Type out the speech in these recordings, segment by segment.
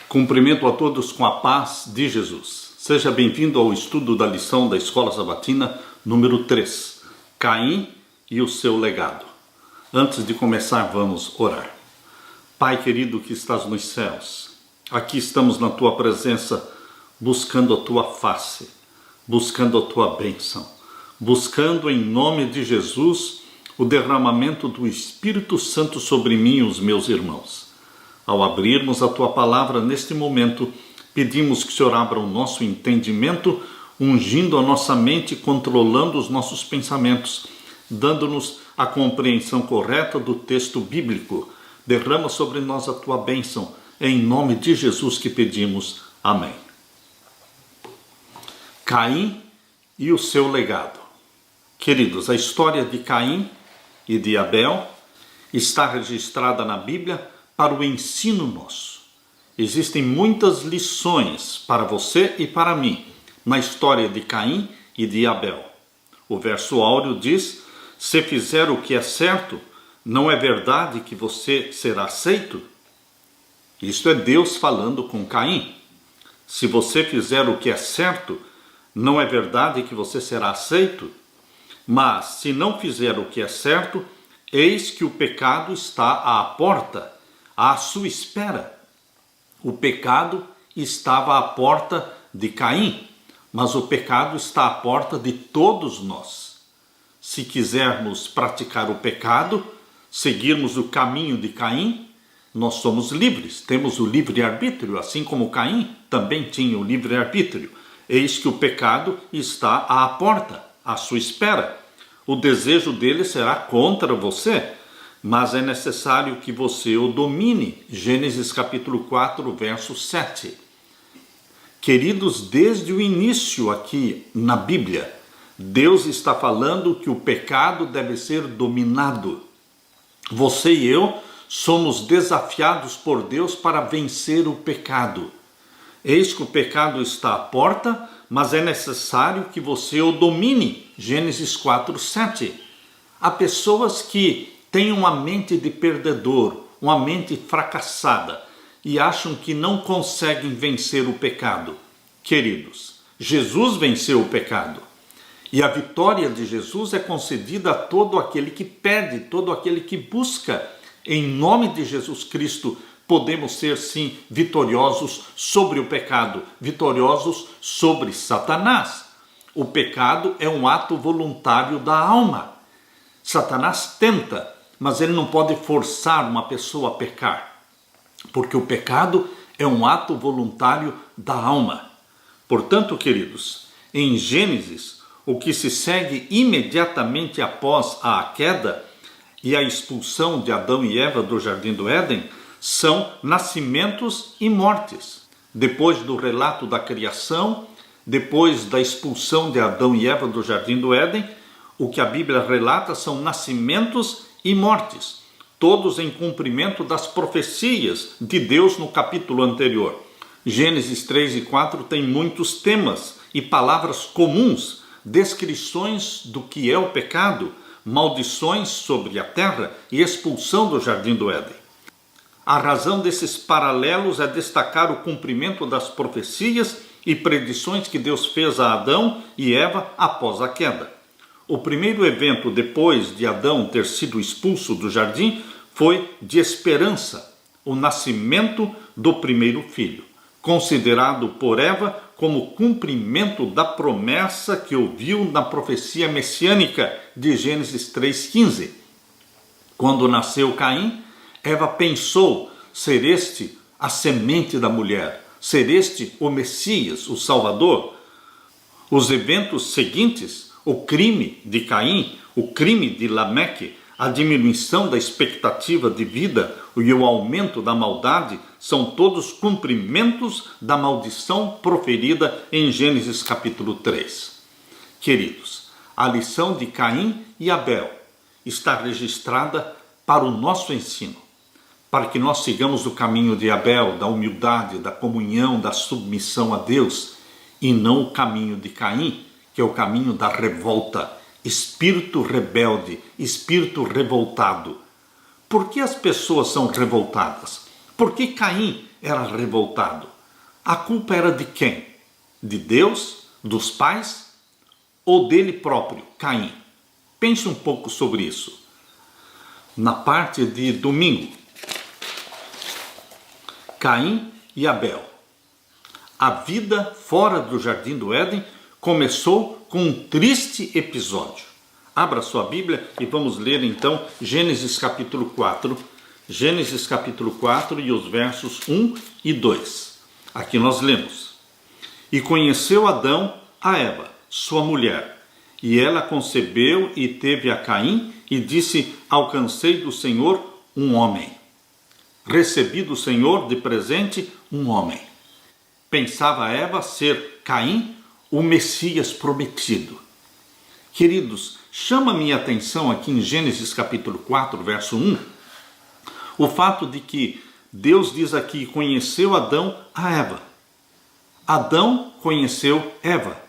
Cumprimento a todos com a paz de Jesus. Seja bem-vindo ao estudo da lição da Escola Sabatina número 3, Caim e o seu legado. Antes de começar, vamos orar. Pai querido que estás nos céus, aqui estamos na tua presença, buscando a tua face, buscando a tua bênção, buscando em nome de Jesus o derramamento do Espírito Santo sobre mim e os meus irmãos. Ao abrirmos a tua palavra neste momento, pedimos que o Senhor abra o nosso entendimento, ungindo a nossa mente, controlando os nossos pensamentos, dando-nos a compreensão correta do texto bíblico. Derrama sobre nós a tua bênção, em nome de Jesus que pedimos. Amém. Caim e o seu legado. Queridos, a história de Caim e de Abel está registrada na Bíblia para o ensino nosso. Existem muitas lições para você e para mim na história de Caim e de Abel. O verso áureo diz: se fizer o que é certo, não é verdade que você será aceito? Isto é Deus falando com Caim. Se você fizer o que é certo, não é verdade que você será aceito? Mas se não fizer o que é certo, eis que o pecado está à porta, à sua espera. O pecado estava à porta de Caim, mas o pecado está à porta de todos nós. Se quisermos praticar o pecado, seguirmos o caminho de Caim, nós somos livres, temos o livre-arbítrio, assim como Caim também tinha o livre-arbítrio. Eis que o pecado está à porta, à sua espera. O desejo dele será contra você, mas é necessário que você o domine. Gênesis capítulo 4, verso 7. Queridos, desde o início aqui na Bíblia, Deus está falando que o pecado deve ser dominado. Você e eu somos desafiados por Deus para vencer o pecado. Eis que o pecado está à porta, mas é necessário que você o domine. Gênesis 4, 7. Há pessoas que têm uma mente de perdedor, uma mente fracassada e acham que não conseguem vencer o pecado. Queridos, Jesus venceu o pecado. E a vitória de Jesus é concedida a todo aquele que pede, todo aquele que busca. Em nome de Jesus Cristo, podemos ser sim vitoriosos sobre o pecado, vitoriosos sobre Satanás. O pecado é um ato voluntário da alma. Satanás tenta, mas ele não pode forçar uma pessoa a pecar, porque o pecado é um ato voluntário da alma. Portanto, queridos, em Gênesis, o que se segue imediatamente após a queda e a expulsão de Adão e Eva do Jardim do Éden são nascimentos e mortes. Depois do relato da criação, depois da expulsão de Adão e Eva do Jardim do Éden, o que a Bíblia relata são nascimentos e mortes, todos em cumprimento das profecias de Deus no capítulo anterior. Gênesis 3 e 4 tem muitos temas e palavras comuns, descrições do que é o pecado, maldições sobre a terra e expulsão do Jardim do Éden. A razão desses paralelos é destacar o cumprimento das profecias e predições que Deus fez a Adão e Eva após a queda. O primeiro evento depois de Adão ter sido expulso do jardim foi de esperança, o nascimento do primeiro filho, considerado por Eva como cumprimento da promessa que ouviu na profecia messiânica de Gênesis 3,15. Quando nasceu Caim, Eva pensou ser este a semente da mulher, ser este o Messias, o Salvador. Os eventos seguintes, o crime de Caim, o crime de Lameque, a diminuição da expectativa de vida e o aumento da maldade, são todos cumprimentos da maldição proferida em Gênesis capítulo 3. Queridos, a lição de Caim e Abel está registrada para o nosso ensino, para que nós sigamos o caminho de Abel, da humildade, da comunhão, da submissão a Deus, e não o caminho de Caim, que é o caminho da revolta, espírito rebelde, espírito revoltado. Por que as pessoas são revoltadas? Por que Caim era revoltado. A culpa era de quem? De Deus? Dos pais? Ou dele próprio, Caim? Pense um pouco sobre isso. Na parte de domingo, Caim e Abel. A vida fora do Jardim do Éden começou com um triste episódio. Abra sua Bíblia e vamos ler então Gênesis capítulo 4. Gênesis capítulo 4 e os versos 1 e 2. Aqui nós lemos: E conheceu Adão a Eva, sua mulher, e ela concebeu e teve a Caim, e disse: Alcancei do Senhor um homem. Recebi do Senhor de presente um homem. Pensava Eva ser Caim, o Messias prometido. Queridos, chama minha atenção aqui em Gênesis capítulo 4, verso 1, o fato de que Deus diz aqui: conheceu Adão a Eva. Adão conheceu Eva.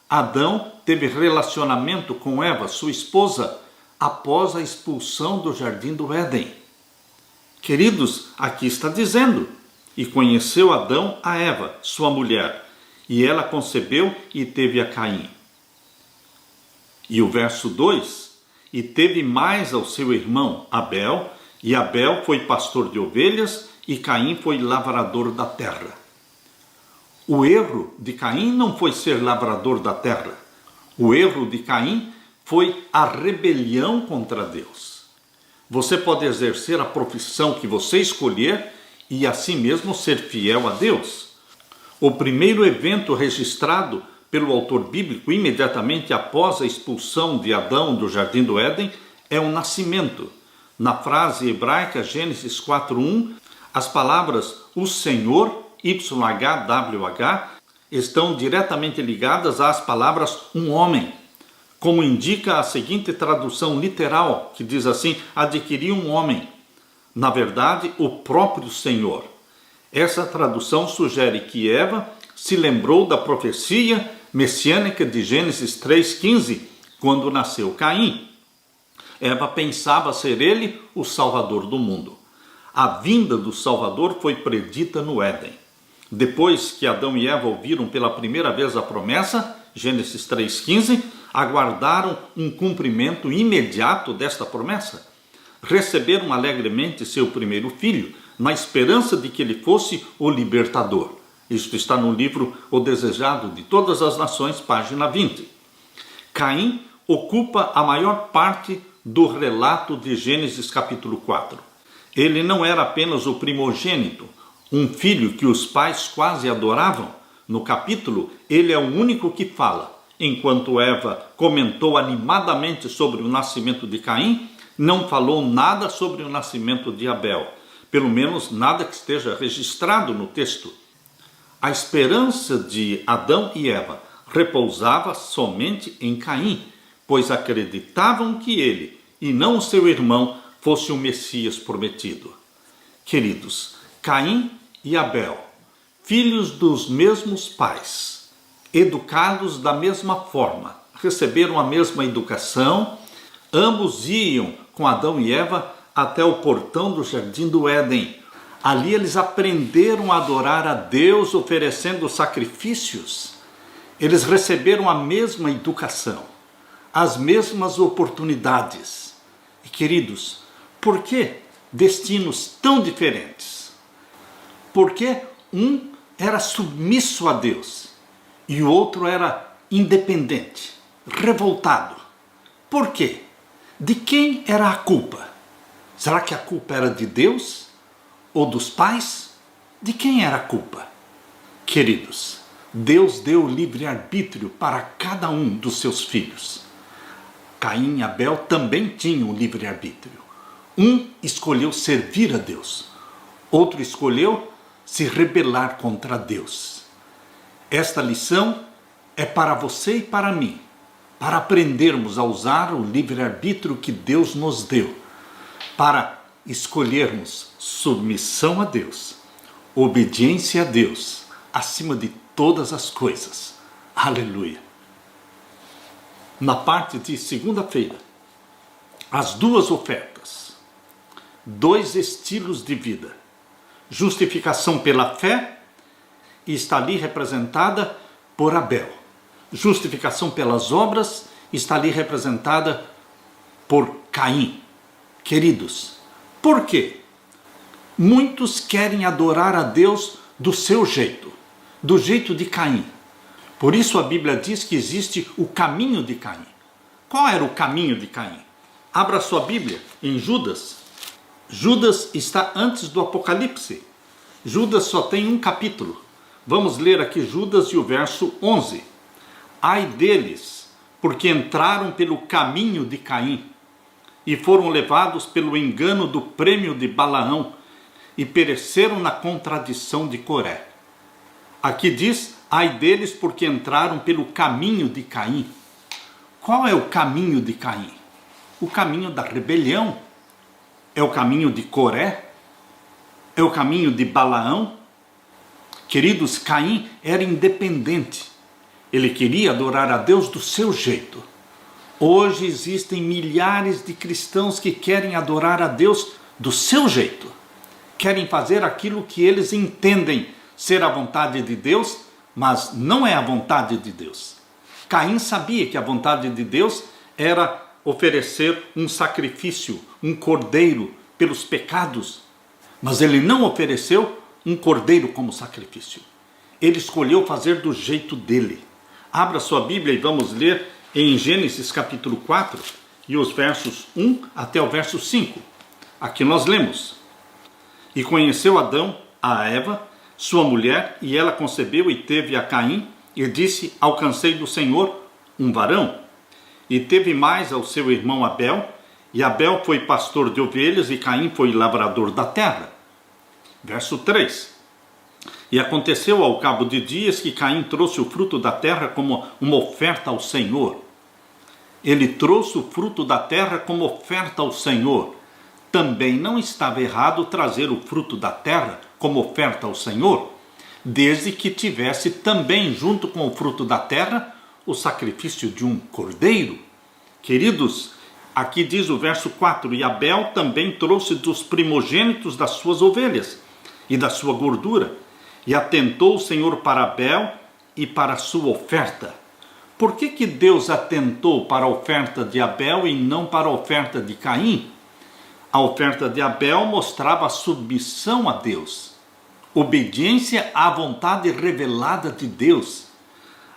Adão teve relacionamento com Eva, sua esposa, após a expulsão do Jardim do Éden. Queridos, aqui está dizendo: e conheceu Adão a Eva, sua mulher, e ela concebeu e teve a Caim. E o verso 2: e teve mais ao seu irmão Abel, e Abel foi pastor de ovelhas, e Caim foi lavrador da terra. O erro de Caim não foi ser lavrador da terra. O erro de Caim foi a rebelião contra Deus. Você pode exercer a profissão que você escolher e assim mesmo ser fiel a Deus. O primeiro evento registrado pelo autor bíblico imediatamente após a expulsão de Adão do Jardim do Éden é o nascimento. Na frase hebraica Gênesis 4:1, as palavras o Senhor, YHWH, estão diretamente ligadas às palavras um homem, como indica a seguinte tradução literal, que diz assim: adquiriu um homem. Na verdade, o próprio Senhor. Essa tradução sugere que Eva se lembrou da profecia messiânica de Gênesis 3:15, quando nasceu Caim. Eva pensava ser ele o Salvador do mundo. A vinda do Salvador foi predita no Éden. Depois que Adão e Eva ouviram pela primeira vez a promessa, Gênesis 3:15, aguardaram um cumprimento imediato desta promessa. Receberam alegremente seu primeiro filho, na esperança de que ele fosse o libertador. Isto está no livro O Desejado de Todas as Nações, página 20. Caim ocupa a maior parte do relato de Gênesis capítulo 4. Ele não era apenas o primogênito, um filho que os pais quase adoravam. No capítulo, ele é o único que fala. Enquanto Eva comentou animadamente sobre o nascimento de Caim, não falou nada sobre o nascimento de Abel. Pelo menos nada que esteja registrado no texto. A esperança de Adão e Eva repousava somente em Caim, pois acreditavam que ele, e não o seu irmão, fosse o Messias prometido. Queridos, Caim e Abel, filhos dos mesmos pais, educados da mesma forma, receberam a mesma educação, ambos iam com Adão e Eva até o portão do Jardim do Éden. Ali eles aprenderam a adorar a Deus oferecendo sacrifícios. Eles receberam a mesma educação, as mesmas oportunidades. E queridos, por que destinos tão diferentes? Porque um era submisso a Deus e o outro era independente, revoltado. Por quê? De quem era a culpa? Será que a culpa era de Deus? Ou dos pais? De quem era a culpa? Queridos, Deus deu livre-arbítrio para cada um dos seus filhos. Caim e Abel também tinham livre-arbítrio. Um escolheu servir a Deus, outro escolheu se rebelar contra Deus. Esta lição é para você e para mim, para aprendermos a usar o livre-arbítrio que Deus nos deu, para escolhermos submissão a Deus, obediência a Deus, acima de todas as coisas. Aleluia! Na parte de segunda-feira, as duas ofertas, dois estilos de vida, Justificação pela fé está ali representada por Abel. Justificação pelas obras está ali representada por Caim. Queridos, por quê? Muitos querem adorar a Deus do seu jeito, do jeito de Caim. Por isso a Bíblia diz que existe o caminho de Caim. Qual era o caminho de Caim? Abra sua Bíblia em Judas. Judas está antes do Apocalipse. Judas só tem um capítulo. Vamos ler aqui Judas e o verso 11. Ai deles, porque entraram pelo caminho de Caim e foram levados pelo engano do prêmio de Balaão e pereceram na contradição de Coré. Aqui diz, ai deles porque entraram pelo caminho de Caim. Qual é o caminho de Caim? O caminho da rebelião. É o caminho de Coré? É o caminho de Balaão? Queridos, Caim era independente. Ele queria adorar a Deus do seu jeito. Hoje existem milhares de cristãos que querem adorar a Deus do seu jeito. Querem fazer aquilo que eles entendem ser a vontade de Deus, mas não é a vontade de Deus. Caim sabia que a vontade de Deus era oferecer um sacrifício, um cordeiro pelos pecados, mas ele não ofereceu um cordeiro como sacrifício. Ele escolheu fazer do jeito dele. Abra sua Bíblia e vamos ler em Gênesis capítulo 4 e os versos 1 até o verso 5. Aqui nós lemos: E conheceu Adão a Eva, sua mulher, e ela concebeu e teve a Caim, e disse, alcancei do Senhor um varão. E teve mais ao seu irmão Abel, e Abel foi pastor de ovelhas, e Caim foi lavrador da terra. Verso 3. E aconteceu ao cabo de dias que Caim trouxe o fruto da terra como uma oferta ao Senhor. Ele trouxe o fruto da terra como oferta ao Senhor. Também não estava errado trazer o fruto da terra como oferta ao Senhor, desde que tivesse também junto com o fruto da terra o sacrifício de um cordeiro. Queridos, aqui diz o verso 4, e Abel também trouxe dos primogênitos das suas ovelhas e da sua gordura, e atentou o Senhor para Abel e para a sua oferta. Por que Deus atentou para a oferta de Abel e não para a oferta de Caim? A oferta de Abel mostrava submissão a Deus, obediência à vontade revelada de Deus.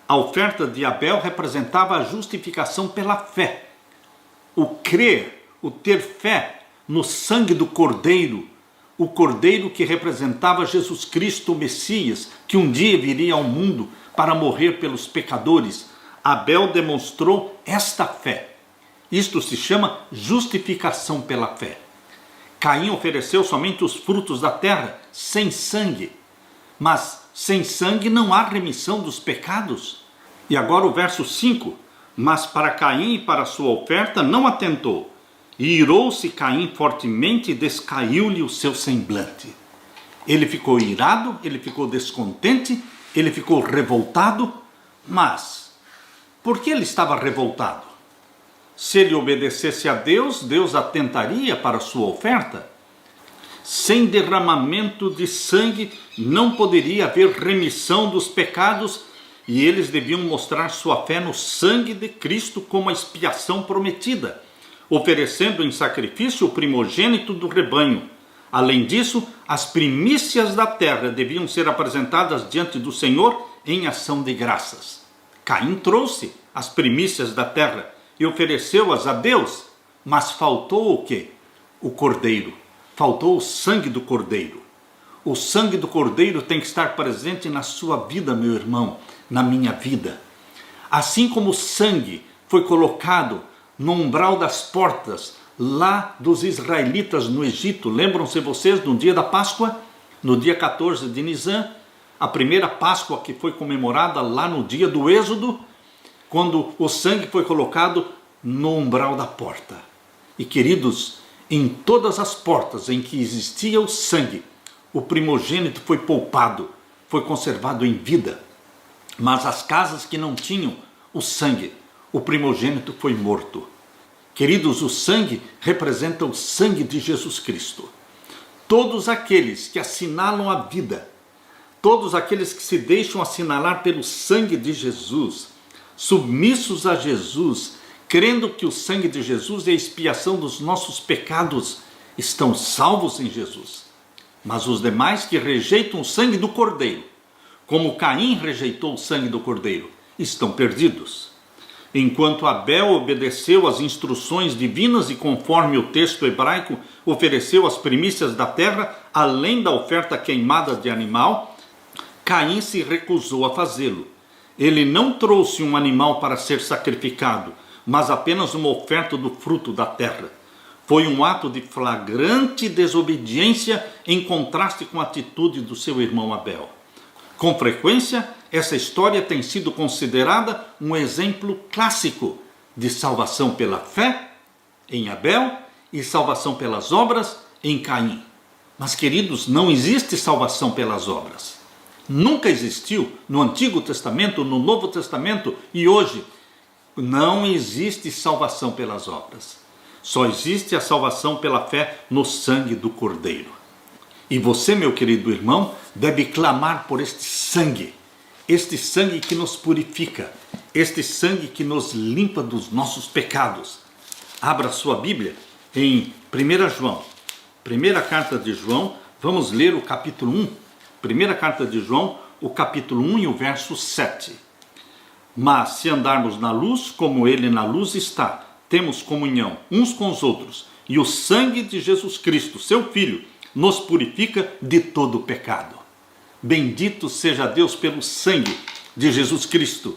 A oferta de Abel representava a justificação pela fé, o crer, o ter fé no sangue do Cordeiro, o Cordeiro que representava Jesus Cristo, o Messias, que um dia viria ao mundo para morrer pelos pecadores. Abel demonstrou esta fé. Isto se chama justificação pela fé. Caim ofereceu somente os frutos da terra, sem sangue. Mas sem sangue não há remissão dos pecados. E agora o verso 5. Mas para Caim e para a sua oferta não atentou. E irou-se Caim fortemente e descaiu-lhe o seu semblante. Ele ficou irado, ele ficou descontente, ele ficou revoltado. Mas, por que ele estava revoltado? Se ele obedecesse a Deus, Deus atentaria para a sua oferta. Sem derramamento de sangue não poderia haver remissão dos pecados, e eles deviam mostrar sua fé no sangue de Cristo como a expiação prometida, oferecendo em sacrifício o primogênito do rebanho. Além disso, as primícias da terra deviam ser apresentadas diante do Senhor em ação de graças. Caim trouxe as primícias da terra e ofereceu-as a Deus, mas faltou o quê? O cordeiro. Faltou o sangue do cordeiro. O sangue do cordeiro tem que estar presente na sua vida, meu irmão, na minha vida. Assim como o sangue foi colocado no umbral das portas lá dos israelitas no Egito, lembram-se vocês no dia da Páscoa, no dia 14 de Nisan, a primeira Páscoa que foi comemorada lá no dia do Êxodo, quando o sangue foi colocado no umbral da porta. E queridos, em todas as portas em que existia o sangue, o primogênito foi poupado, foi conservado em vida. Mas as casas que não tinham o sangue, o primogênito foi morto. Queridos, o sangue representa o sangue de Jesus Cristo. todos aqueles que assinalam a vida, todos aqueles que se deixam assinalar pelo sangue de Jesus, submissos a Jesus, crendo que o sangue de Jesus é a expiação dos nossos pecados, estão salvos em Jesus. Mas os demais que rejeitam o sangue do Cordeiro, como Caim rejeitou o sangue do Cordeiro, estão perdidos. Enquanto Abel obedeceu às instruções divinas e, conforme o texto hebraico, ofereceu as primícias da terra, além da oferta queimada de animal, Caim se recusou a fazê-lo. Ele não trouxe um animal para ser sacrificado, mas apenas uma oferta do fruto da terra. Foi um ato de flagrante desobediência em contraste com a atitude do seu irmão Abel. Com frequência, essa história tem sido considerada um exemplo clássico de salvação pela fé em Abel e salvação pelas obras em Caim. Mas, queridos, não existe salvação pelas obras. Nunca existiu no Antigo Testamento, no Novo Testamento e hoje. Não existe salvação pelas obras. Só existe a salvação pela fé no sangue do Cordeiro. E você, meu querido irmão, deve clamar por este sangue que nos purifica, este sangue que nos limpa dos nossos pecados. Abra sua Bíblia em 1 João, primeira carta de João, vamos ler o capítulo 1. Primeira carta de João, o capítulo 1 e o verso 7. Mas se andarmos na luz, como ele na luz está, temos comunhão uns com os outros, e o sangue de Jesus Cristo, seu Filho, nos purifica de todo o pecado. Bendito seja Deus pelo sangue de Jesus Cristo,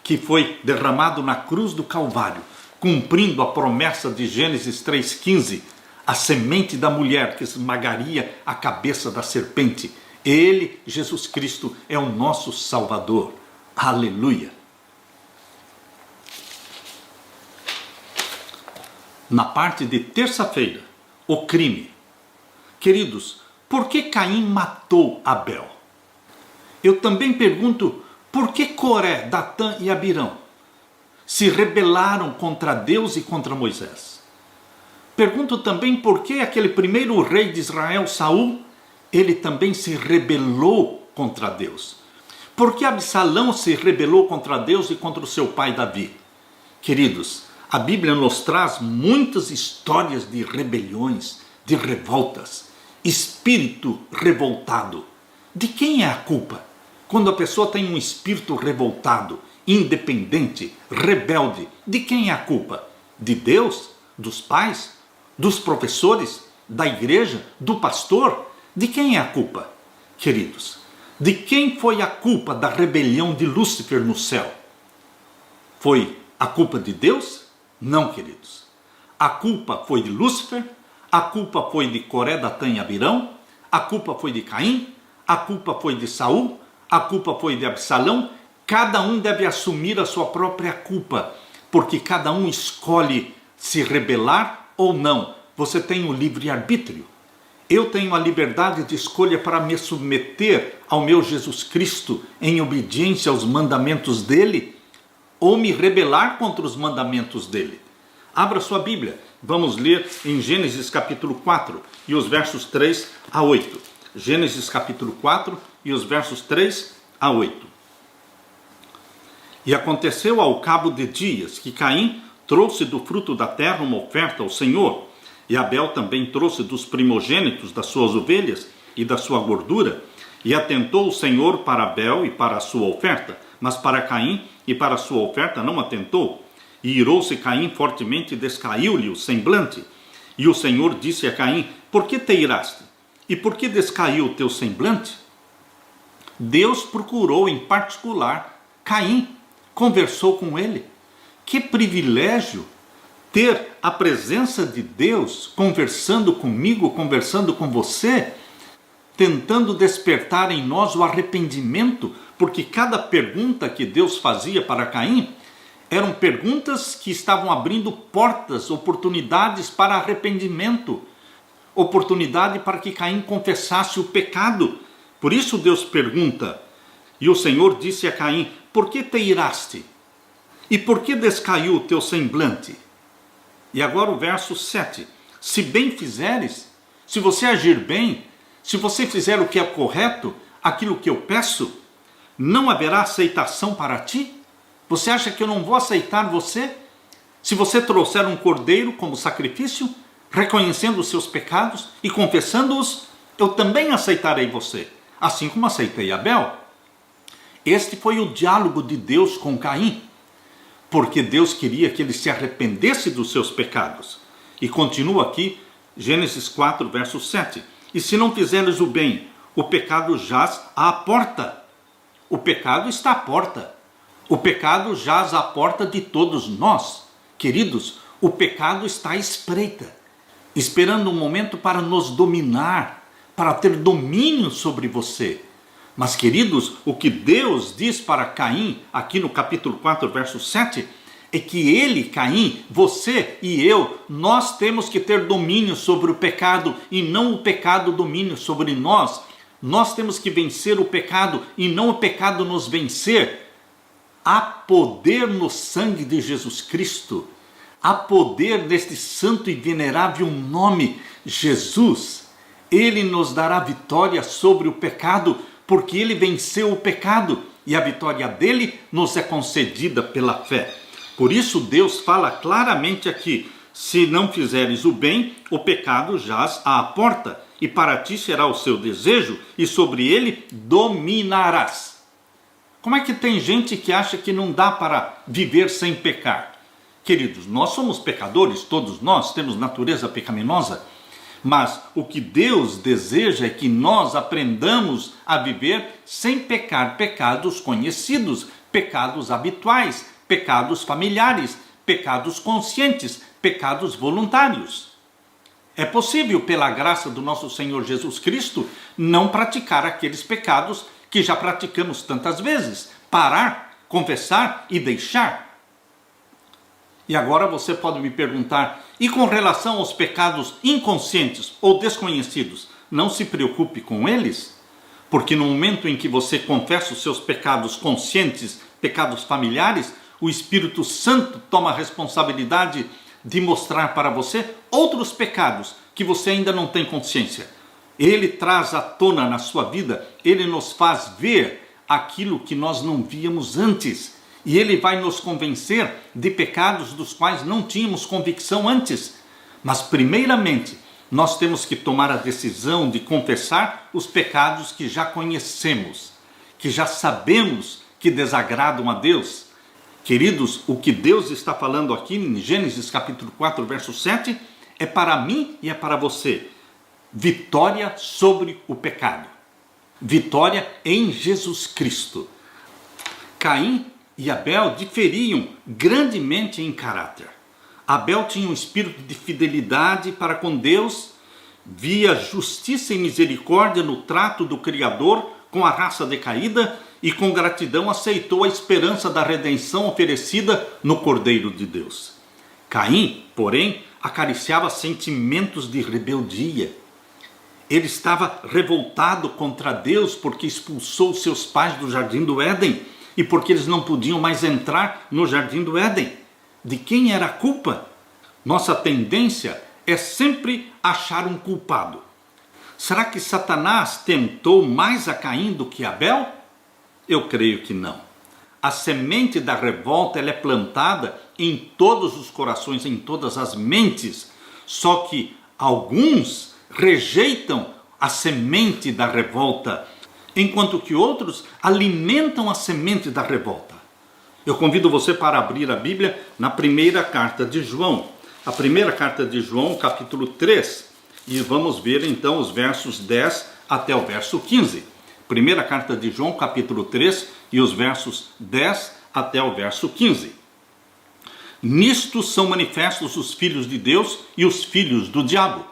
que foi derramado na cruz do Calvário, cumprindo a promessa de Gênesis 3,15, a semente da mulher que esmagaria a cabeça da serpente. Ele, Jesus Cristo, é o nosso Salvador. Aleluia! Na parte de terça-feira, o crime. Queridos, por que Caim matou Abel? Eu também pergunto, por que Coré, Datã e Abirão se rebelaram contra Deus e contra Moisés? Pergunto também por que aquele primeiro rei de Israel, Saul, ele também se rebelou contra Deus. Por que Absalão se rebelou contra Deus e contra o seu pai Davi? Queridos, a Bíblia nos traz muitas histórias de rebeliões, de revoltas, espírito revoltado. De quem é a culpa? Quando a pessoa tem um espírito revoltado, independente, rebelde, de quem é a culpa? De Deus? Dos pais? Dos professores? Da igreja? Do pastor? De quem é a culpa? Queridos, de quem foi a culpa da rebelião de Lúcifer no céu? Foi a culpa de Deus? Não, queridos. A culpa foi de Lúcifer, a culpa foi de Coré, Datã e Abirão, a culpa foi de Caim, a culpa foi de Saul, a culpa foi de Absalão. Cada um deve assumir a sua própria culpa, porque cada um escolhe se rebelar ou não. Você tem o livre-arbítrio. Eu tenho a liberdade de escolha para me submeter ao meu Jesus Cristo em obediência aos mandamentos dele, ou me rebelar contra os mandamentos dele. Abra sua Bíblia, vamos ler em Gênesis capítulo 4 e os versos 3 a 8. Gênesis capítulo 4 e os versos 3 a 8. E aconteceu ao cabo de dias que Caim trouxe do fruto da terra uma oferta ao Senhor, e Abel também trouxe dos primogênitos das suas ovelhas e da sua gordura, e atentou o Senhor para Abel e para a sua oferta, mas para Caim e para a sua oferta não atentou. E irou-se Caim fortemente e descaiu-lhe o semblante. E o Senhor disse a Caim: por que te iraste? E por que descaiu o teu semblante? Deus procurou em particular Caim, conversou com ele. Que privilégio ter a presença de Deus conversando comigo, conversando com você, tentando despertar em nós o arrependimento, porque cada pergunta que Deus fazia para Caim eram perguntas que estavam abrindo portas, oportunidades para arrependimento, oportunidade para que Caim confessasse o pecado. Por isso Deus pergunta, e o Senhor disse a Caim: por que te iraste? E por que descaiu o teu semblante? E agora o verso 7. Se bem fizeres, se você agir bem, se você fizer o que é correto, aquilo que eu peço, não haverá aceitação para ti? Você acha que eu não vou aceitar você? Se você trouxer um cordeiro como sacrifício, reconhecendo os seus pecados e confessando-os, eu também aceitarei você, assim como aceitei Abel. Este foi o diálogo de Deus com Caim, porque Deus queria que ele se arrependesse dos seus pecados. E continua aqui, Gênesis 4, verso 7. E se não fizeres o bem, o pecado jaz à porta. O pecado está à porta. O pecado jaz à porta de todos nós. Queridos, o pecado está à espreita, esperando um momento para nos dominar, para ter domínio sobre você. Mas, queridos, o que Deus diz para Caim, aqui no capítulo 4, verso 7, é que ele, Caim, você e eu, nós temos que ter domínio sobre o pecado e não o pecado domínio sobre nós. Nós temos que vencer o pecado e não o pecado nos vencer. Há poder no sangue de Jesus Cristo. Há poder neste santo e venerável nome, Jesus. Ele nos dará vitória sobre o pecado, porque ele venceu o pecado e a vitória dele nos é concedida pela fé. Por isso Deus fala claramente aqui: se não fizeres o bem, o pecado jaz à porta, e para ti será o seu desejo, e sobre ele dominarás. Como é que tem gente que acha que não dá para viver sem pecar? Queridos, nós somos pecadores, todos nós temos natureza pecaminosa, mas o que Deus deseja é que nós aprendamos a viver sem pecar pecados conhecidos, pecados habituais, pecados familiares, pecados conscientes, pecados voluntários. É possível, pela graça do nosso Senhor Jesus Cristo, não praticar aqueles pecados que já praticamos tantas vezes, parar, confessar e deixar. E agora você pode me perguntar, e com relação aos pecados inconscientes ou desconhecidos, não se preocupe com eles? Porque no momento em que você confessa os seus pecados conscientes, pecados familiares, o Espírito Santo toma a responsabilidade de mostrar para você outros pecados que você ainda não tem consciência. Ele traz à tona na sua vida, ele nos faz ver aquilo que nós não víamos antes. E ele vai nos convencer de pecados dos quais não tínhamos convicção antes. Mas primeiramente, nós temos que tomar a decisão de confessar os pecados que já conhecemos, que já sabemos que desagradam a Deus. Queridos, o que Deus está falando aqui em Gênesis capítulo 4, verso 7, é para mim e é para você. Vitória sobre o pecado. Vitória em Jesus Cristo. Caim e Abel diferiam grandemente em caráter. Abel tinha um espírito de fidelidade para com Deus, via justiça e misericórdia no trato do Criador com a raça decaída e com gratidão aceitou a esperança da redenção oferecida no Cordeiro de Deus. Caim, porém, acariciava sentimentos de rebeldia. Ele estava revoltado contra Deus porque expulsou seus pais do jardim do Éden e porque eles não podiam mais entrar no jardim do Éden. De quem era a culpa? Nossa tendência é sempre achar um culpado. Será que Satanás tentou mais a Caim do que Abel? Eu creio que não. A semente da revolta ela é plantada em todos os corações, em todas as mentes. Só que alguns rejeitam a semente da revolta, enquanto que outros alimentam a semente da revolta. Eu convido você para abrir a Bíblia na primeira carta de João. A primeira carta de João, capítulo 3. E vamos ver então os versos 10 até o verso 15. Primeira carta de João, capítulo 3, e os versos 10 até o verso 15. Nisto são manifestos os filhos de Deus e os filhos do diabo.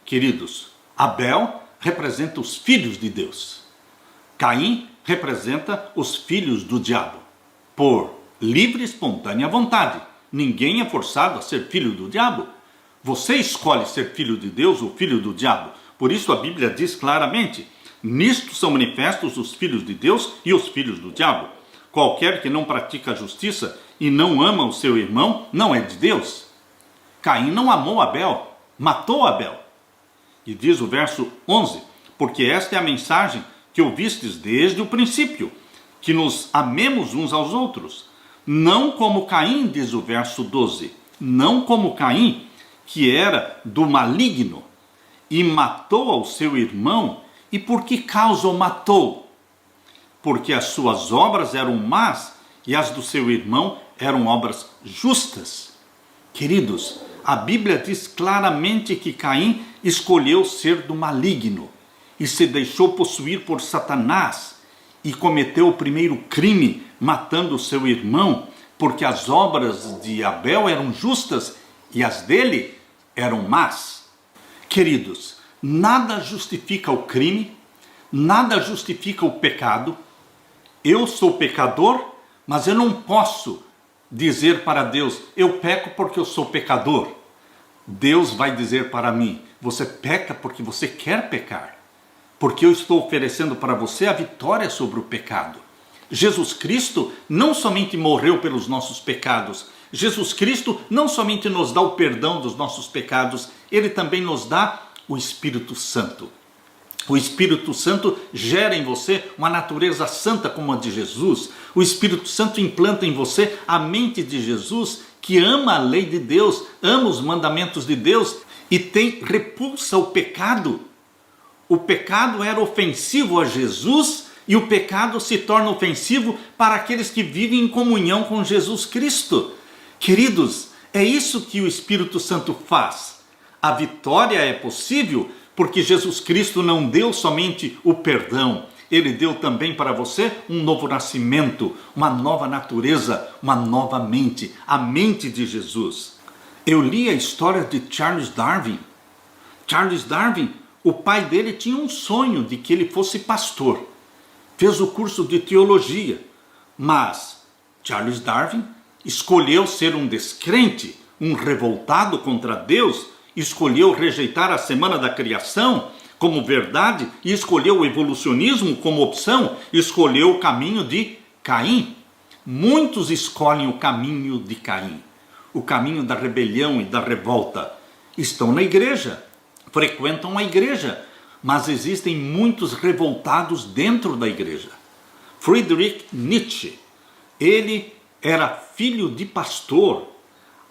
Queridos, Abel representa os filhos de Deus. Caim representa os filhos do diabo. Por livre e espontânea vontade. Ninguém é forçado a ser filho do diabo. Você escolhe ser filho de Deus ou filho do diabo. Por isso a Bíblia diz claramente: nisto são manifestos os filhos de Deus e os filhos do diabo. Qualquer que não pratica a justiça e não ama o seu irmão, não é de Deus. Caim não amou Abel, matou Abel. E diz o verso 11: porque esta é a mensagem que ouvistes desde o princípio, que nos amemos uns aos outros. Não como Caim, diz o verso 12, não como Caim, que era do maligno, e matou ao seu irmão. E por que causa o matou? Porque as suas obras eram más e as do seu irmão eram obras justas. Queridos, a Bíblia diz claramente que Caim escolheu ser do maligno e se deixou possuir por Satanás e cometeu o primeiro crime, matando o seu irmão, porque as obras de Abel eram justas e as dele eram más. Queridos, nada justifica o crime, nada justifica o pecado. Eu sou pecador, mas eu não posso dizer para Deus, eu peco porque eu sou pecador. Deus vai dizer para mim, você peca porque você quer pecar, porque eu estou oferecendo para você a vitória sobre o pecado. Jesus Cristo não somente morreu pelos nossos pecados, Jesus Cristo não somente nos dá o perdão dos nossos pecados, Ele também nos dá o Espírito Santo. O Espírito Santo gera em você uma natureza santa como a de Jesus. O Espírito Santo implanta em você a mente de Jesus, que ama a lei de Deus, ama os mandamentos de Deus e repulsa o pecado. O pecado era ofensivo a Jesus e o pecado se torna ofensivo para aqueles que vivem em comunhão com Jesus Cristo. Queridos, é isso que o Espírito Santo faz. A vitória é possível porque Jesus Cristo não deu somente o perdão, Ele deu também para você um novo nascimento, uma nova natureza, uma nova mente, a mente de Jesus. Eu li a história de Charles Darwin. Charles Darwin, o pai dele tinha um sonho de que ele fosse pastor. Fez o curso de teologia, mas Charles Darwin escolheu ser um descrente, um revoltado contra Deus, escolheu rejeitar a semana da criação como verdade e escolheu o evolucionismo como opção, escolheu o caminho de Caim. Muitos escolhem o caminho de Caim, o caminho da rebelião e da revolta. Estão na igreja, frequentam a igreja, mas existem muitos revoltados dentro da igreja. Friedrich Nietzsche, ele era filho de pastor.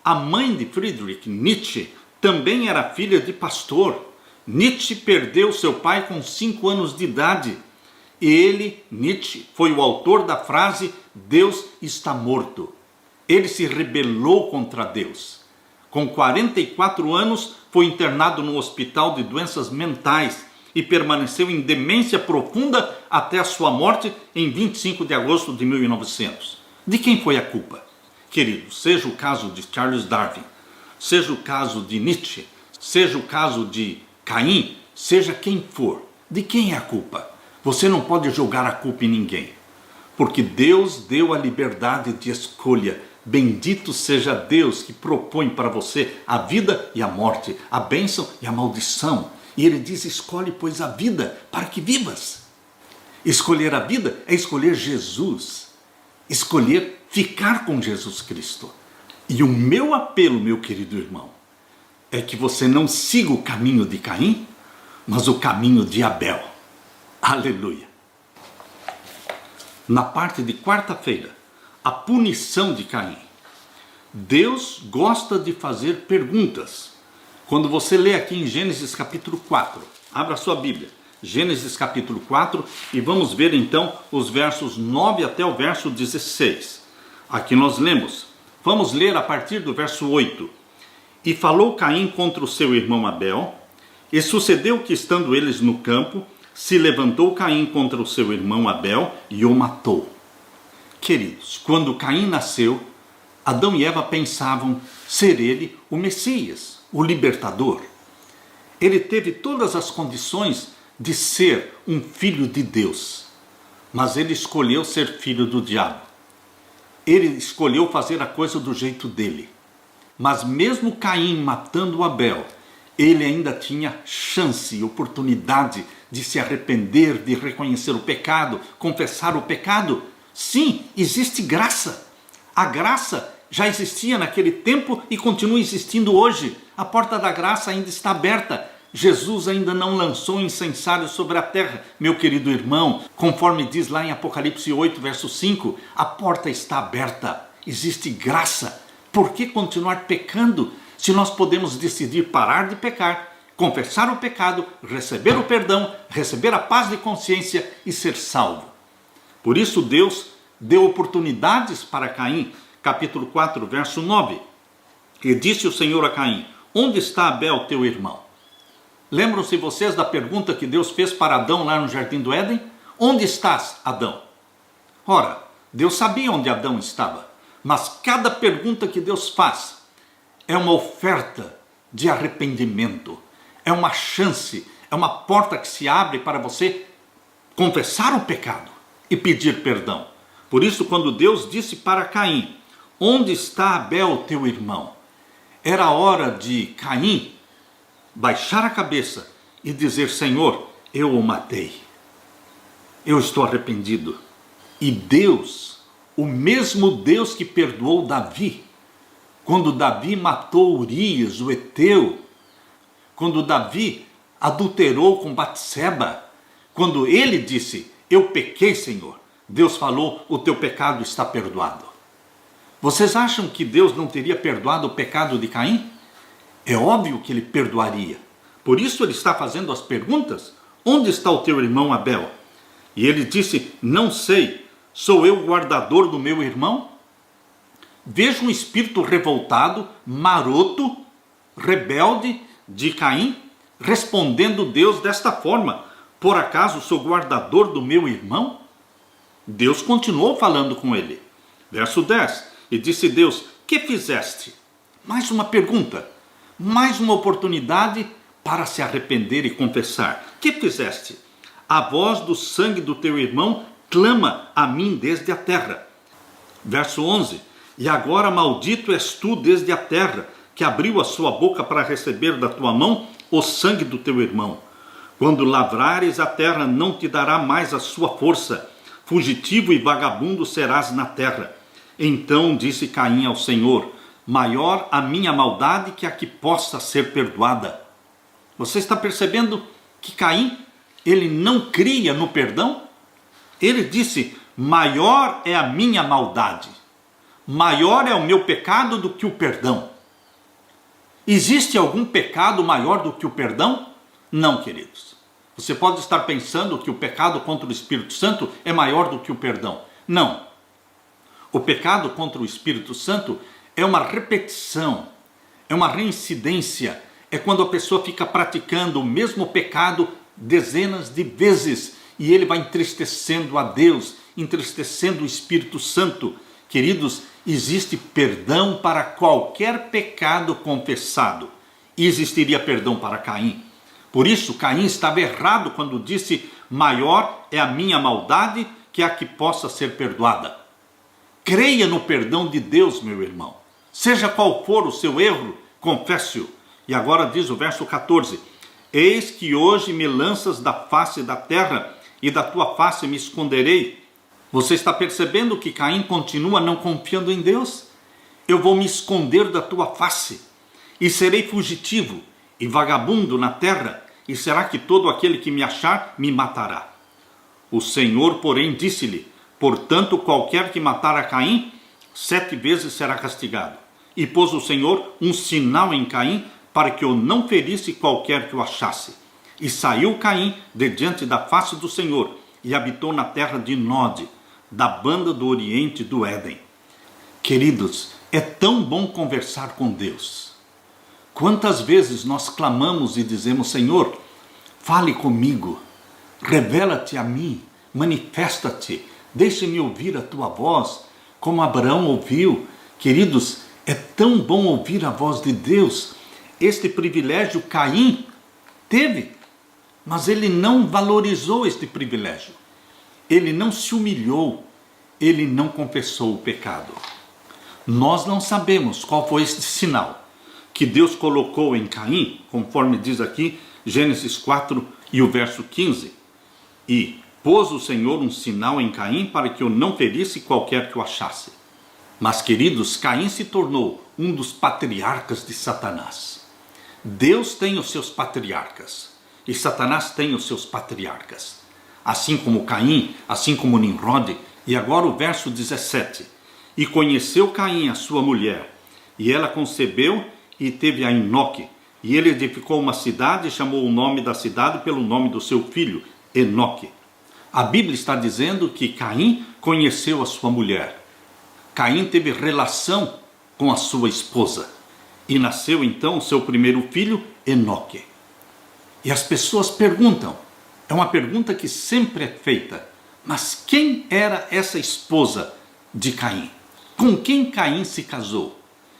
A mãe de Friedrich Nietzsche também era filha de pastor. Nietzsche perdeu seu pai com 5 anos de idade. E Nietzsche, foi o autor da frase Deus está morto. Ele se rebelou contra Deus. Com 44 anos, foi internado no hospital de doenças mentais e permaneceu em demência profunda até a sua morte em 25 de agosto de 1900. De quem foi a culpa? Querido, seja o caso de Charles Darwin, seja o caso de Nietzsche, seja o caso de Caim, seja quem for, de quem é a culpa? Você não pode jogar a culpa em ninguém, porque Deus deu a liberdade de escolha. Bendito seja Deus que propõe para você a vida e a morte, a bênção e a maldição. E Ele diz, escolhe pois a vida para que vivas. Escolher a vida é escolher Jesus, escolher ficar com Jesus Cristo. E o meu apelo, meu querido irmão, é que você não siga o caminho de Caim, mas o caminho de Abel. Aleluia! Na parte de quarta-feira, a punição de Caim. Deus gosta de fazer perguntas. Quando você lê aqui em Gênesis capítulo 4, abra sua Bíblia, Gênesis capítulo 4, e vamos ver então os versos 9 até o verso 16. Aqui nós lemos, vamos ler a partir do verso 8. E falou Caim contra o seu irmão Abel, e sucedeu que, estando eles no campo, se levantou Caim contra o seu irmão Abel e o matou. Queridos, quando Caim nasceu, Adão e Eva pensavam ser ele o Messias, o libertador. Ele teve todas as condições de ser um filho de Deus, mas ele escolheu ser filho do diabo. Ele escolheu fazer a coisa do jeito dele. Mas mesmo Caim matando Abel, ele ainda tinha chance e oportunidade de se arrepender, de reconhecer o pecado, confessar o pecado. Sim, existe graça. A graça já existia naquele tempo e continua existindo hoje. A porta da graça ainda está aberta. Jesus ainda não lançou o incensário sobre a terra. Meu querido irmão, conforme diz lá em Apocalipse 8, verso 5, a porta está aberta, existe graça. Por que continuar pecando se nós podemos decidir parar de pecar, confessar o pecado, receber o perdão, receber a paz de consciência e ser salvo? Por isso Deus deu oportunidades para Caim. Capítulo 4, verso 9. E disse o Senhor a Caim: onde está Abel, teu irmão? Lembram-se vocês da pergunta que Deus fez para Adão lá no Jardim do Éden? Onde estás, Adão? Ora, Deus sabia onde Adão estava, mas cada pergunta que Deus faz é uma oferta de arrependimento, é uma chance, é uma porta que se abre para você confessar o pecado e pedir perdão. Por isso, quando Deus disse para Caim: onde está Abel, teu irmão? Era hora de Caim baixar a cabeça e dizer: Senhor, eu o matei, eu estou arrependido. E Deus, o mesmo Deus que perdoou Davi, quando Davi matou Urias, o Eteu, quando Davi adulterou com Batseba, quando ele disse: eu pequei, Senhor, Deus falou: o teu pecado está perdoado. Vocês acham que Deus não teria perdoado o pecado de Caim? É óbvio que ele perdoaria. Por isso ele está fazendo as perguntas: onde está o teu irmão Abel? E ele disse: não sei, sou eu o guardador do meu irmão? Veja um espírito revoltado, maroto, rebelde de Caim, respondendo Deus desta forma: por acaso sou guardador do meu irmão? Deus continuou falando com ele. Verso 10. E disse Deus: que fizeste? Mais uma pergunta, mais uma oportunidade para se arrepender e confessar. Que fizeste? A voz do sangue do teu irmão clama a mim desde a terra. Verso 11. E agora maldito és tu desde a terra, que abriu a sua boca para receber da tua mão o sangue do teu irmão. Quando lavrares a terra, não te dará mais a sua força. Fugitivo e vagabundo serás na terra. Então disse Caim ao Senhor: maior a minha maldade que a que possa ser perdoada. Você está percebendo que Caim, ele não cria no perdão? Ele disse: maior é a minha maldade, maior é o meu pecado do que o perdão. Existe algum pecado maior do que o perdão? Não, queridos. Você pode estar pensando que o pecado contra o Espírito Santo é maior do que o perdão. Não. O pecado contra o Espírito Santo é uma repetição, é uma reincidência, é quando a pessoa fica praticando o mesmo pecado dezenas de vezes e ele vai entristecendo a Deus, entristecendo o Espírito Santo. Queridos, existe perdão para qualquer pecado confessado. E existiria perdão para Caim. Por isso, Caim estava errado quando disse: maior é a minha maldade que a que possa ser perdoada. Creia no perdão de Deus, meu irmão. Seja qual for o seu erro, confesse-o. E agora diz o verso 14: eis que hoje me lanças da face da terra, e da tua face me esconderei. Você está percebendo que Caim continua não confiando em Deus? Eu vou me esconder da tua face, e serei fugitivo e vagabundo na terra, e será que todo aquele que me achar me matará? O Senhor, porém, disse-lhe: portanto, qualquer que matar a Caim, 7 vezes será castigado. E pôs o Senhor um sinal em Caim, para que eu não ferisse qualquer que o achasse. E saiu Caim de diante da face do Senhor, e habitou na terra de Nod, da banda do oriente do Éden. Queridos, é tão bom conversar com Deus. Quantas vezes nós clamamos e dizemos: Senhor, fale comigo, revela-te a mim, manifesta-te, deixe-me ouvir a tua voz, como Abraão ouviu. Queridos, é tão bom ouvir a voz de Deus. Este privilégio Caim teve, mas ele não valorizou este privilégio. Ele não se humilhou, ele não confessou o pecado. Nós não sabemos qual foi este sinal que Deus colocou em Caim, conforme diz aqui Gênesis 4 e o verso 15. E pôs o Senhor um sinal em Caim para que eu não ferisse qualquer que o achasse. Mas, queridos, Caim se tornou um dos patriarcas de Satanás. Deus tem os seus patriarcas e Satanás tem os seus patriarcas, assim como Caim, assim como Nimrod. E agora o verso 17: e conheceu Caim a sua mulher, e ela concebeu e teve a Enoque, e ele edificou uma cidade e chamou o nome da cidade pelo nome do seu filho, Enoque. A Bíblia está dizendo que Caim conheceu a sua mulher. Caim teve relação com a sua esposa e nasceu então o seu primeiro filho, Enoque. E as pessoas perguntam, é uma pergunta que sempre é feita: mas quem era essa esposa de Caim? Com quem Caim se casou?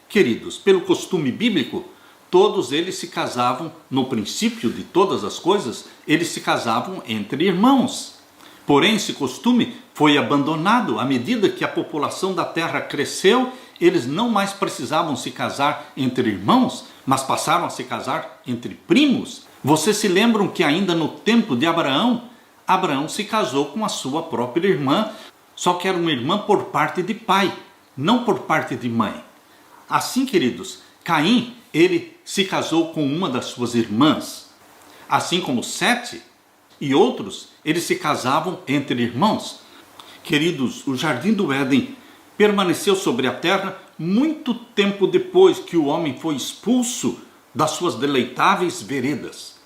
Queridos, pelo costume bíblico, todos eles se casavam, no princípio de todas as coisas, eles se casavam entre irmãos. Porém, esse costume foi abandonado à medida que a população da terra cresceu. Eles não mais precisavam se casar entre irmãos, mas passaram a se casar entre primos. Vocês se lembram que ainda no tempo de Abraão, Abraão se casou com a sua própria irmã, só que era uma irmã por parte de pai, não por parte de mãe. Assim, queridos, Caim, ele se casou com uma das suas irmãs, assim como Sete e outros, eles se casavam entre irmãos. Queridos, o jardim do Éden permaneceu sobre a terra muito tempo depois que o homem foi expulso das suas deleitáveis veredas.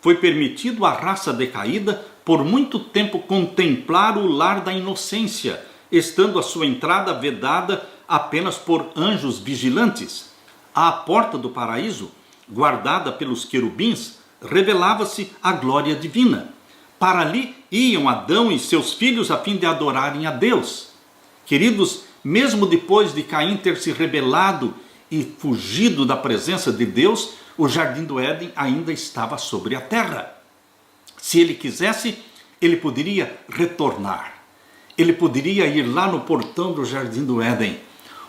Foi permitido à raça decaída por muito tempo contemplar o lar da inocência, estando a sua entrada vedada apenas por anjos vigilantes. À porta do paraíso, guardada pelos querubins, revelava-se a glória divina. Para ali iam Adão e seus filhos a fim de adorarem a Deus. Queridos, mesmo depois de Caim ter se rebelado e fugido da presença de Deus, o jardim do Éden ainda estava sobre a terra. Se ele quisesse, ele poderia retornar. Ele poderia ir lá no portão do jardim do Éden,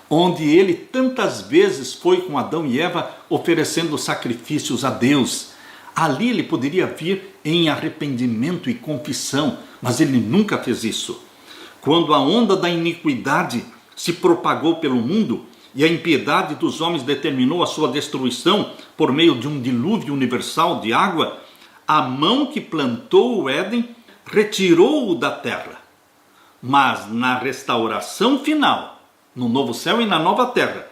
onde ele tantas vezes foi com Adão e Eva oferecendo sacrifícios a Deus. Ali ele poderia vir em arrependimento e confissão, mas ele nunca fez isso. Quando a onda da iniquidade se propagou pelo mundo e a impiedade dos homens determinou a sua destruição por meio de um dilúvio universal de água, a mão que plantou o Éden retirou-o da terra. Mas na restauração final, no novo céu e na nova terra,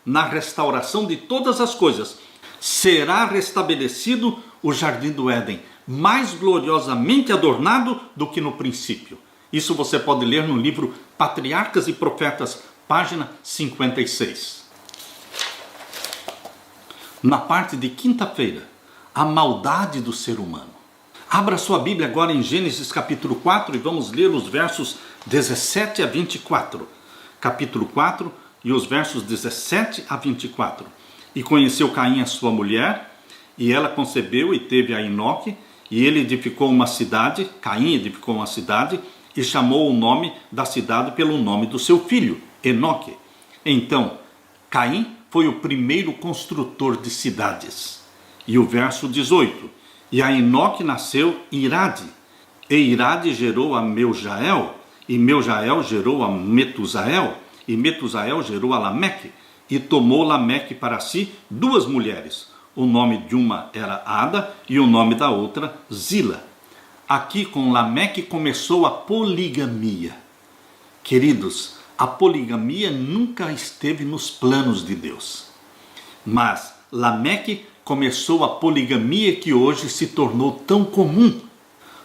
na restauração de todas as coisas, será restabelecido o jardim do Éden, mais gloriosamente adornado do que no princípio. Isso você pode ler no livro Patriarcas e Profetas, página 56. Na parte de quinta-feira, a maldade do ser humano. Abra sua Bíblia agora em Gênesis capítulo 4 e vamos ler os versos 17 a 24. Capítulo 4 e os versos 17 a 24. E conheceu Caim a sua mulher, e ela concebeu e teve a Enoque, e ele edificou uma cidade, Caim edificou uma cidade, e chamou o nome da cidade pelo nome do seu filho, Enoque. Então, Caim foi o primeiro construtor de cidades. E o verso 18, e a Enoque nasceu Irade, e Irade gerou a Meujael, e Meujael gerou a Metusael, e Metusael gerou a Lameque, e tomou Lameque para si duas mulheres. O nome de uma era Ada, e o nome da outra Zila. Aqui com Lameque começou a poligamia. Queridos, a poligamia nunca esteve nos planos de Deus. Mas Lameque começou a poligamia que hoje se tornou tão comum.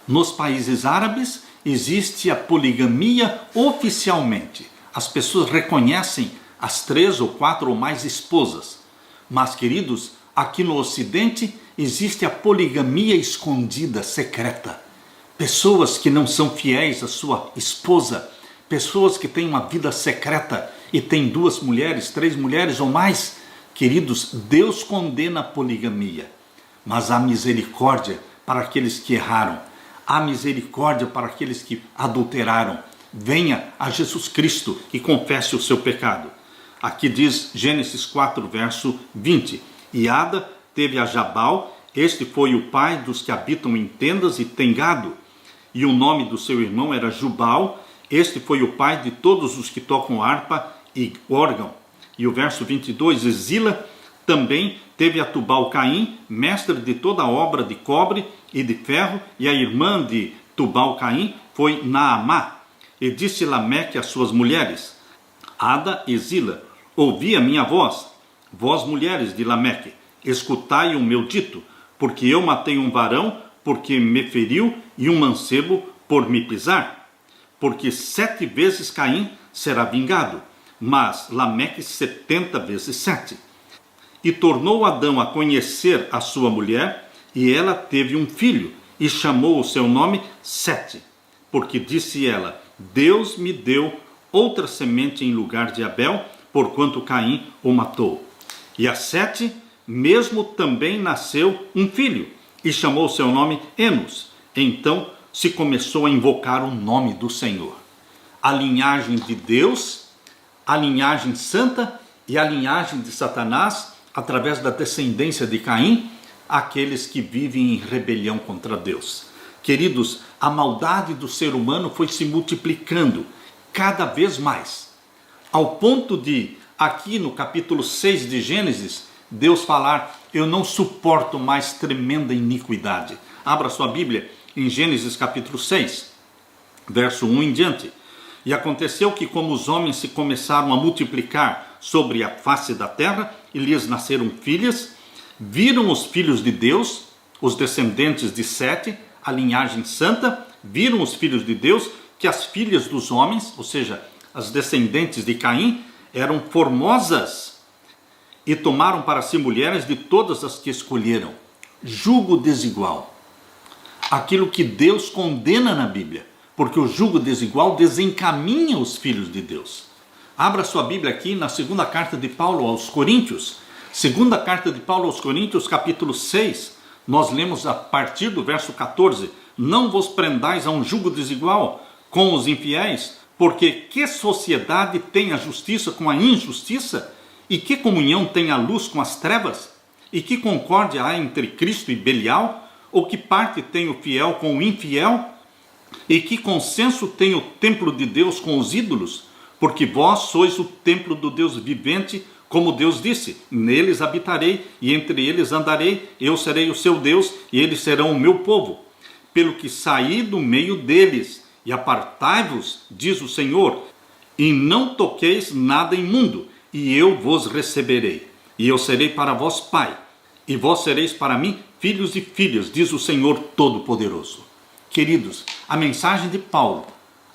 Nos países árabes existe a poligamia oficialmente. As pessoas reconhecem as 3 ou 4 ou mais esposas. Mas, queridos, aqui no Ocidente existe a poligamia escondida, secreta. Pessoas que não são fiéis à sua esposa, pessoas que têm uma vida secreta e têm 2 mulheres, 3 mulheres ou mais. Queridos, Deus condena a poligamia, mas há misericórdia para aqueles que erraram, há misericórdia para aqueles que adulteraram. Venha a Jesus Cristo e confesse o seu pecado. Aqui diz Gênesis 4, verso 20. E Ada teve a Jabal, este foi o pai dos que habitam em tendas e têm gado. E o nome do seu irmão era Jubal, este foi o pai de todos os que tocam harpa e órgão. E o verso 22, Zila Também teve a Tubal-Caim, mestre de toda a obra de cobre e de ferro, e a irmã de Tubal-Caim foi Naamá. E disse Lameque às suas mulheres, Ada e Zila, ouvi a minha voz, vós mulheres de Lameque, escutai o meu dito, porque eu matei um varão, porque me feriu, e um mancebo por me pisar. Porque 7 vezes Caim será vingado, mas Lameque 70 vezes 7. E tornou Adão a conhecer a sua mulher, e ela teve um filho, e chamou o seu nome Sete, porque disse ela, Deus me deu outra semente em lugar de Abel, porquanto Caim o matou. E a Sete mesmo também nasceu um filho, e chamou o seu nome Enos. Então se começou a invocar o nome do Senhor. A linhagem de Deus, a linhagem santa e a linhagem de Satanás, através da descendência de Caim, aqueles que vivem em rebelião contra Deus. Queridos, a maldade do ser humano foi se multiplicando cada vez mais, ao ponto de, aqui no capítulo 6 de Gênesis, Deus falar, eu não suporto mais tremenda iniquidade. Abra sua Bíblia em Gênesis capítulo 6, verso 1 em diante. E aconteceu que, como os homens se começaram a multiplicar sobre a face da terra, e lhes nasceram filhas, viram os filhos de Deus, os descendentes de Sete, a linhagem santa, viram os filhos de Deus, que as filhas dos homens, ou seja, as descendentes de Caim, eram formosas, e tomaram para si mulheres de todas as que escolheram. Jugo desigual. Aquilo que Deus condena na Bíblia, porque o jugo desigual desencaminha os filhos de Deus. Abra sua Bíblia aqui na segunda carta de Paulo aos Coríntios. Segunda carta de Paulo aos Coríntios, capítulo 6. Nós lemos a partir do verso 14. Não vos prendais a um jugo desigual com os infiéis, porque que sociedade tem a justiça com a injustiça? E que comunhão tem a luz com as trevas? E que concórdia há entre Cristo e Belial? Ou que parte tem o fiel com o infiel? E que consenso tem o templo de Deus com os ídolos? Porque vós sois o templo do Deus vivente, como Deus disse, neles habitarei e entre eles andarei, eu serei o seu Deus e eles serão o meu povo. Pelo que saí do meio deles e apartai-vos, diz o Senhor, e não toqueis nada imundo, e eu vos receberei, e eu serei para vós pai, e vós sereis para mim filhos e filhas, diz o Senhor Todo-Poderoso. Queridos, a mensagem de Paulo,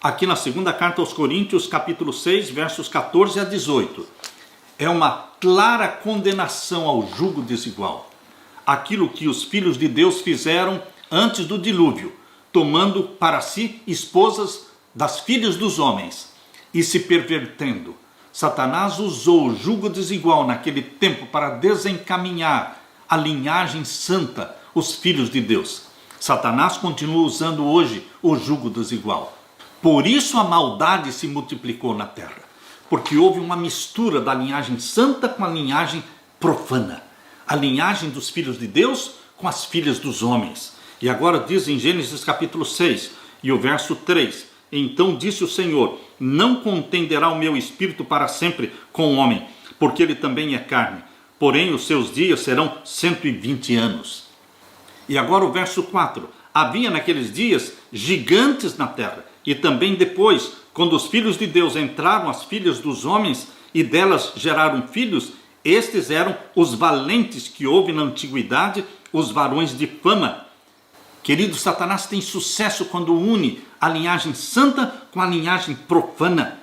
aqui na segunda carta aos Coríntios, capítulo 6, versos 14 a 18, é uma clara condenação ao jugo desigual. Aquilo que os filhos de Deus fizeram antes do dilúvio, tomando para si esposas das filhas dos homens e se pervertendo. Satanás usou o jugo desigual naquele tempo para desencaminhar a linhagem santa, os filhos de Deus. Satanás continua usando hoje o jugo desigual. Por isso a maldade se multiplicou na terra, porque houve uma mistura da linhagem santa com a linhagem profana, a linhagem dos filhos de Deus com as filhas dos homens. E agora diz em Gênesis capítulo 6 e o verso 3, então disse o Senhor, não contenderá o meu espírito para sempre com o homem, porque ele também é carne, porém os seus dias serão 120 anos. E agora o verso 4, havia naqueles dias gigantes na terra, e também depois, quando os filhos de Deus entraram as filhas dos homens, e delas geraram filhos, estes eram os valentes que houve na antiguidade, os varões de fama. Querido, Satanás tem sucesso quando une a linhagem santa com a linhagem profana.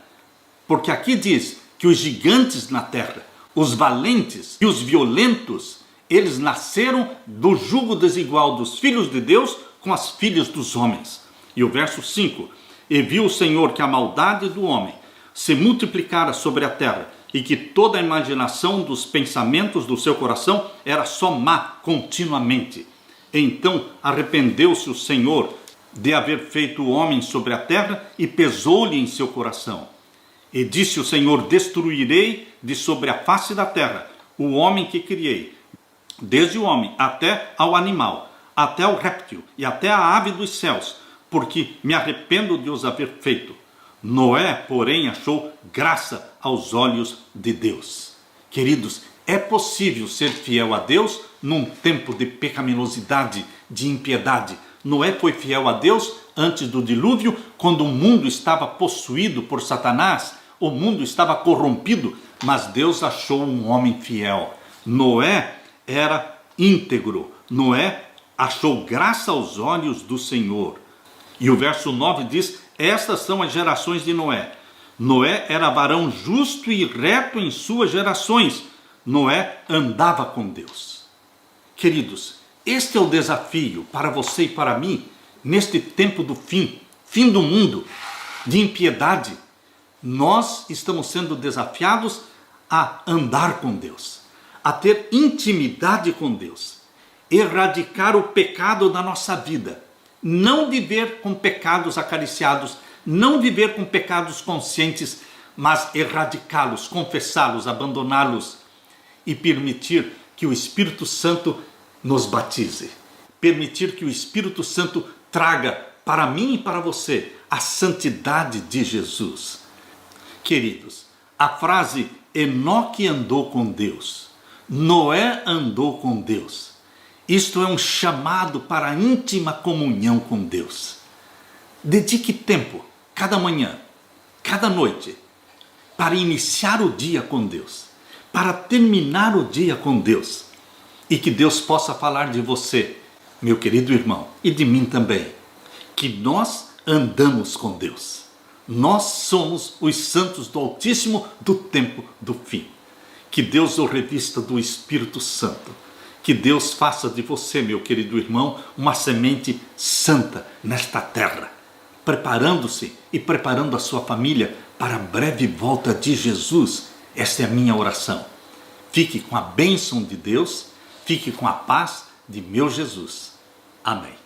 Porque aqui diz que os gigantes na terra, os valentes e os violentos, eles nasceram do jugo desigual dos filhos de Deus com as filhas dos homens. E o verso 5, e viu o Senhor que a maldade do homem se multiplicara sobre a terra, e que toda a imaginação dos pensamentos do seu coração era só má continuamente. Então arrependeu-se o Senhor de haver feito o homem sobre a terra e pesou-lhe em seu coração. E disse o Senhor, destruirei de sobre a face da terra o homem que criei, desde o homem até ao animal, até ao réptil e até a ave dos céus, porque me arrependo de os haver feito. Noé, porém, achou graça aos olhos de Deus. Queridos, É possível ser fiel a Deus num tempo de pecaminosidade, de impiedade. Noé foi fiel a Deus antes do dilúvio, quando o mundo estava possuído por Satanás, o mundo estava corrompido, mas Deus achou um homem fiel. Noé era íntegro, Noé achou graça aos olhos do Senhor. E o verso 9 diz: estas são as gerações de Noé. Noé era varão justo e reto em suas gerações. Noé andava com Deus. Queridos, este é o desafio para você e para mim, neste tempo do fim do mundo, de impiedade. Nós estamos sendo desafiados a andar com Deus, a ter intimidade com Deus, erradicar o pecado da nossa vida, não viver com pecados acariciados, não viver com pecados conscientes, mas erradicá-los, confessá-los, abandoná-los e permitir que o Espírito Santo nos batize, permitir que o Espírito Santo traga para mim e para você a santidade de Jesus. Queridos, a frase Enoque andou com Deus, Noé andou com Deus, isto é um chamado para a íntima comunhão com Deus. Dedique tempo, cada manhã, cada noite, para iniciar o dia com Deus, para terminar o dia com Deus. E que Deus possa falar de você, meu querido irmão, e de mim também, que nós andamos com Deus. Nós somos os santos do Altíssimo do tempo do fim. Que Deus o revista do Espírito Santo. Que Deus faça de você, meu querido irmão, uma semente santa nesta terra, preparando-se e preparando a sua família para a breve volta de Jesus. Esta é a minha oração. Fique com a bênção de Deus, fique com a paz de meu Jesus. Amém.